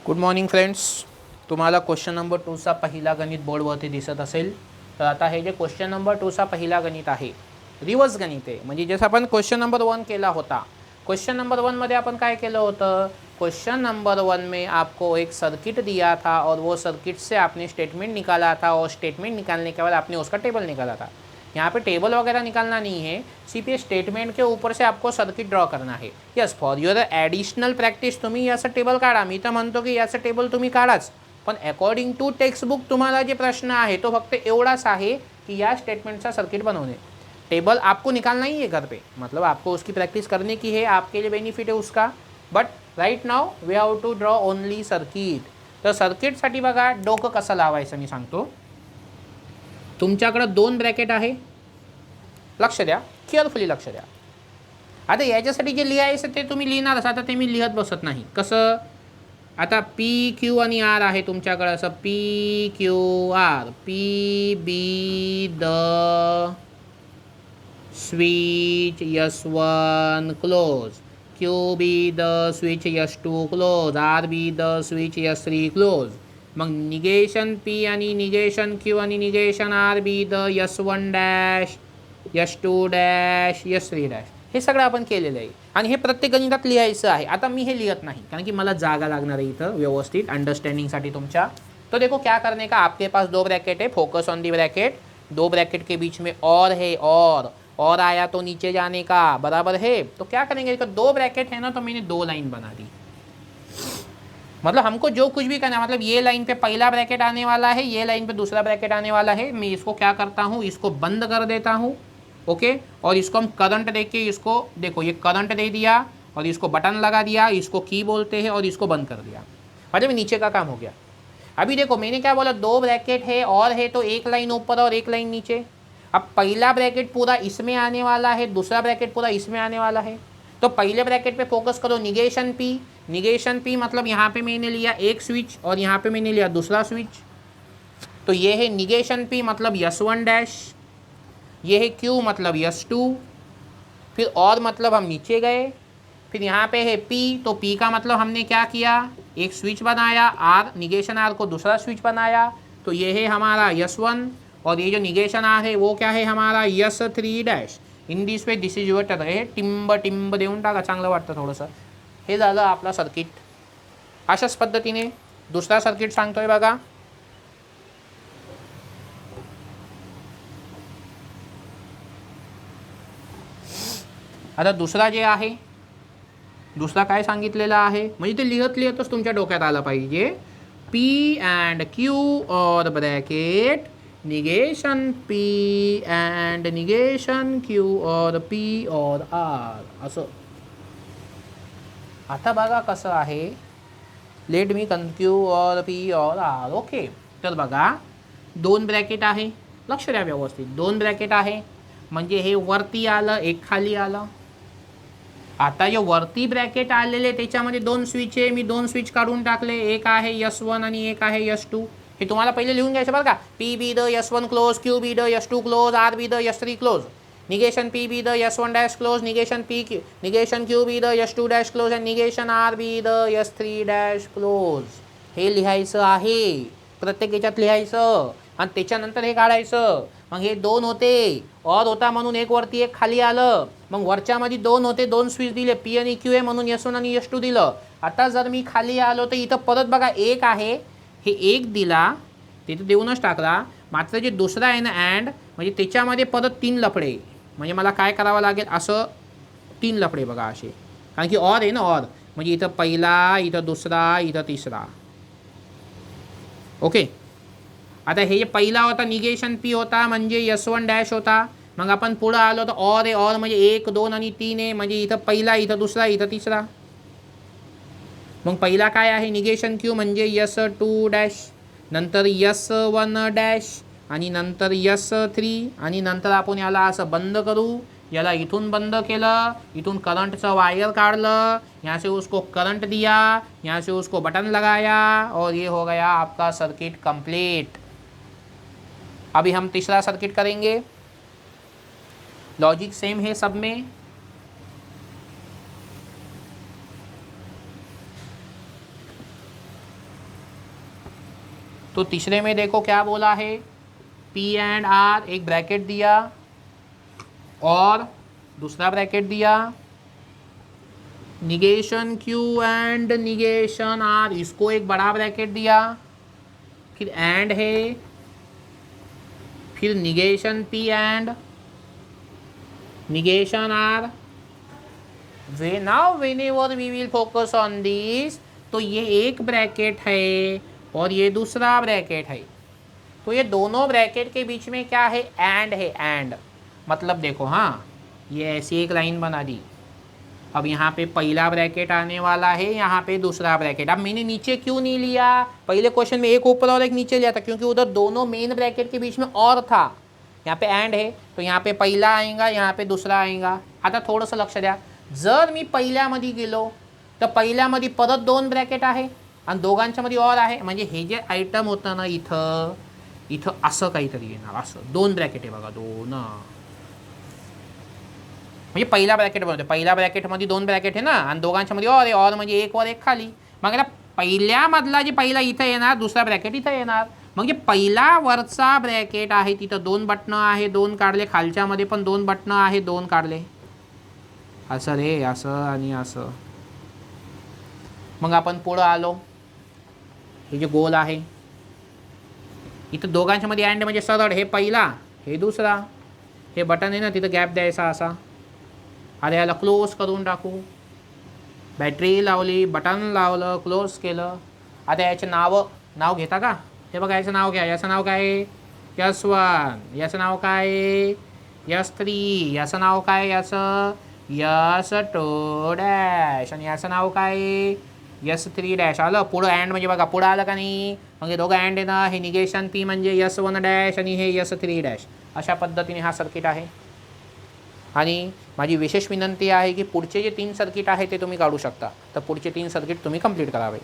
Good morning friends. तुम्हाला question number 2चा पहिला गणित बोर्डवरती दिसत असेल. तर आता हे जे क्वेश्चन नंबर 2चा पहिला गणित आहे रिवर्स गणित आहे. म्हणजे जसं आपण क्वेश्चन नंबर 1 केला होता. क्वेश्चन नंबर 1 मध्ये आपण काय केलं होतं. क्वेश्चन नंबर 1 में आपको एक सर्किट दिया था और वो सर्किट से आपने स्टेटमेंट निकाला था और स्टेटमेंट निकालने के बाद आपने उसका टेबल निकाला था. यहाँ पे टेबल वगैरह निकालना नहीं है, सिर्फ ये स्टेटमेंट के ऊपर से आपको सर्किट ड्रॉ करना है. Yes, for your additional practice तुम्ही याचं टेबल काढा. मी तर म्हणतो की याचं टेबल तुम्ही काढाच, पण अकॉर्डिंग टू टेक्स्टबुक तुम्हाला जे प्रश्न आहे तो फक्त एवढाच आहे की या स्टेटमेंटचा सर्किट बनवणे. टेबल आपको निकालना ही है घर पे, मतलब आपको उसकी प्रैक्टिस करने की है, आपके लिए बेनिफिट है उसका. But right now we have to draw only circuit. तर सर्किटसाठी बघा डोकं कसं लावायचं मी सांगतो. तुमच्याकडं 2 ब्रॅकेट आहे. लक्ष द्या, केअरफुली लक्ष द्या. आता याच्यासाठी जे लिहायचं ते तुम्ही लिहिणारच. आता ते मी लिहत बसत नाही. कसं, आता पी क्यू आणि आर आहे तुमच्याकडं. असं P Q R, P be the switch S1 close, Q be the switch S2 close, R be the switch S3 close. मग निगेशन पी आणि निगेशन क्यू आणि negation R be the S1 dash, S2 dash, S3 dash. हे सगळं आपण केलेलं आहे आणि हे प्रत्येक गणितात लिहायचं आहे. आता मी हे लिहत नाही कारण की मला जागा लागणार आहे इथं व्यवस्थित अंडरस्टँडिंगसाठी तुमच्या. तो देखो क्या करने का, आपके पास 2 ब्रैकेट है, focus on the bracket. 2 bracket K beach में और है, और आया तो नीचे जाने का, बराबर है. तो क्या करेंगे, 2 ब्रैकेट है ना, तो मैंने 2 लाइन बना दी. मतलब हमको जो कुछ भी करना है, मतलब ये लाइन पे पहला ब्रैकेट आने वाला है, ये लाइन पे दूसरा ब्रैकेट आने वाला है. मैं इसको क्या करता हूँ, इसको बंद कर देता हूँ. ओके, और इसको हम करंट दे के, इसको देखो ये करंट दे दिया और इसको बटन लगा दिया, इसको की बोलते हैं, और इसको बंद कर दिया. मतलब नीचे का काम हो गया. अभी देखो मैंने क्या बोला, 2 ब्रैकेट है और है, तो एक लाइन ऊपर और एक लाइन नीचे. अब पहला ब्रैकेट पूरा इसमें आने वाला है, दूसरा ब्रैकेट पूरा इसमें आने वाला है. तो पहले ब्रैकेट पे फोकस करो, निगेशन पी. निगेशन पी मतलब यहाँ पे मैंने लिया एक स्विच और यहाँ पे मैंने लिया दूसरा स्विच. तो ये है निगेशन पी मतलब S1 डैश, ये है क्यू मतलब S2. फिर और मतलब हम नीचे गए. फिर यहाँ पे है P, तो P का मतलब हमने क्या किया, एक स्विच बनाया, R निगेशन R को दूसरा स्विच बनाया. तो ये है हमारा S1 और ये जो निगेशन R है वो क्या है हमारा S3 dash. In this way this is your turn. हे टिंब देऊन टाका, चांगलं वाटतं थोडंसं. हे झालं आपला सर्किट. अशाच पद्धतीने दुसरा सर्किट सांगतोय बघा. आता दुसरा जे आहे, दुसरा काय सांगितलेला आहे, म्हणजे ते लिहतच तुमच्या डोक्यात आलं पाहिजे. पी अँड क्यू और bracket negation P and negation Q और पी और आर असं. आता बघा कसं आहे, लेट मी क्यू और पी और आर. ओके, तर बघा 2 ब्रॅकेट आहे. लक्ष द्या व्यवस्थित. 2 ब्रॅकेट आहे म्हणजे हे वरती आलं, एक खाली आलं. आता जे वरती ब्रॅकेट आलेले त्याच्यामध्ये 2 स्विच आहे. मी 2 स्विच काढून टाकले. एक आहे S1 आणि एक आहे S2. हे तुम्हाला पहिले लिहून घ्यायचं बरं का. P be the S1 close, Q be the S2 close, R be the S3 close. Negation P be the S1 dash close, negation Q be the S2 dash close आणि negation R be the S3 dash close. हे लिहायचं आहे, प्रत्येक याच्यात लिहायचं आणि त्याच्यानंतर हे काढायचं. मग हे 2 होते, और होता म्हणून एक वरती एक खाली आलं. मग वरच्यामध्ये 2 होते, 2 स्विच दिले, पी आणि क्यू आहे म्हणून S1 आणि S2 दिलं. आता जर मी खाली आलो तर इथं परत बघा एक आहे, हे एक दिला, तिथं देऊनच टाकला. मात्र जे दुसरा आहे ना अँड, म्हणजे त्याच्यामध्ये परत 3 लफडे. म्हणजे मला काय करावं लागेल, असं 3 लफडे बघा असे, कारण की और आहे ना, और म्हणजे इथं पहिला, इथं दुसरा, इथं तिसरा. ओके, आता हे पहिला होता निगेशन पी होता म्हणजे S1 डॅश होता. मग आपण पुढं आलो तर और आहे, और म्हणजे 1 2 आणि 3 आहे, म्हणजे इथं पहिला, इथं दुसरा, इथं तिसरा. मग पहिला काय आहे निगेशन क्यू म्हणजे S2 डॅश, नंतर S1 डॅश आणि नंतर S3 आणि नंतर आपण याला असं बंद करू. याला इथून बंद केलं, इथून करंटचं वायर काढलं, यहाँ से उसको करंट दिया, यहाँ से उसको बटन लगाया और ये हो गया आपका सर्किट कंप्लीट. अभी हम तीसरा सर्किट करेंगे. लॉजिक सेम है सब में. तो तीसरे में देखो क्या बोला है, P एंड R, एक ब्रैकेट दिया और दूसरा ब्रैकेट दिया, negation Q and negation R, इसको एक बड़ा ब्रैकेट दिया, फिर एंड है, फिर negation P and negation R। Now whenever we will focus on this, तो ये एक ब्रैकेट है और ये दूसरा ब्रैकेट है, तो ये दोनों ब्रैकेट के बीच में क्या है, एंड है, एंड मतलब देखो, हाँ ये ऐसी एक लाइन बना दी। अब यहाँ पे पहला ब्रैकेट आने वाला है, यहाँ पे दूसरा ब्रैकेट। अब मैंने नीचे क्यों नहीं लिया, पहले क्वेश्चन में एक ऊपर और एक नीचे लिया था, क्योंकि उधर दोनों मेन ब्रैकेट के बीच में और था, यहाँ पे एंड है, तो यहाँ पे पहिला आएगा, यहाँ पे दुसरा आएगा। आता थोडंसं लक्ष द्या, जर मी पहिल्यामध्ये गेलो तर पहिल्यामध्ये परत दोन ब्रॅकेट आहे आणि दोघांच्यामध्ये और आहे, म्हणजे हे जे आयटम होतं ना इथं इथं असं काहीतरी येणार, असं दोन ब्रॅकेट आहे बघा, दोन, म्हणजे पहिला ब्रॅकेट बनवतो, पहिल्या ब्रॅकेटमध्ये दोन ब्रॅकेट आहे ना आणि दोघांच्यामध्ये और आहे, और म्हणजे एक वर एक खाली, मग याला पहिल्यामधला जे पहिला इथं येणार, दुसरा ब्रॅकेट इथं येणार, म्हणजे पहिला वरचा ब्रॅकेट आहे तिथं दोन बटणं आहे, दोन काढले, खालच्यामध्ये पण दोन बटणं आहे, दोन काढले, असं रे, असं आणि असं। मग आपण पुढं आलो, हे जे गोल आहे इथं दोघांच्यामध्ये अँड म्हणजे सरळ, हे पहिला हे दुसरा, हे बटन आहे ना तिथं गॅप द्यायचा असा। आता याला क्लोज करून टाकू, बॅटरी लावली, बटन लावलं, क्लोज केलं। आता याचे नाव घेता का, हे बघा याचं नाव घ्या, याचं नाव काय आहे, S1, याचं नाव काय आहे, S3, याचं नाव काय, याचं S2 डॅश, आणि याचं नाव काय आहे, S3 डॅश। आलं पुढं अँड म्हणजे बघा पुढं आलं का नाही, मग हे दोघं अँड आहे ना, हे निगेशन P म्हणजे S1 डॅश आणि हे S3 डॅश। अशा पद्धतीने हा सर्किट आहे। आणि माझी विशेष विनंती आहे की पुढचे जे 3 सर्किट आहे ते तुम्ही काढू शकता, तर पुढचे 3 सर्किट तुम्ही कंप्लीट करावे।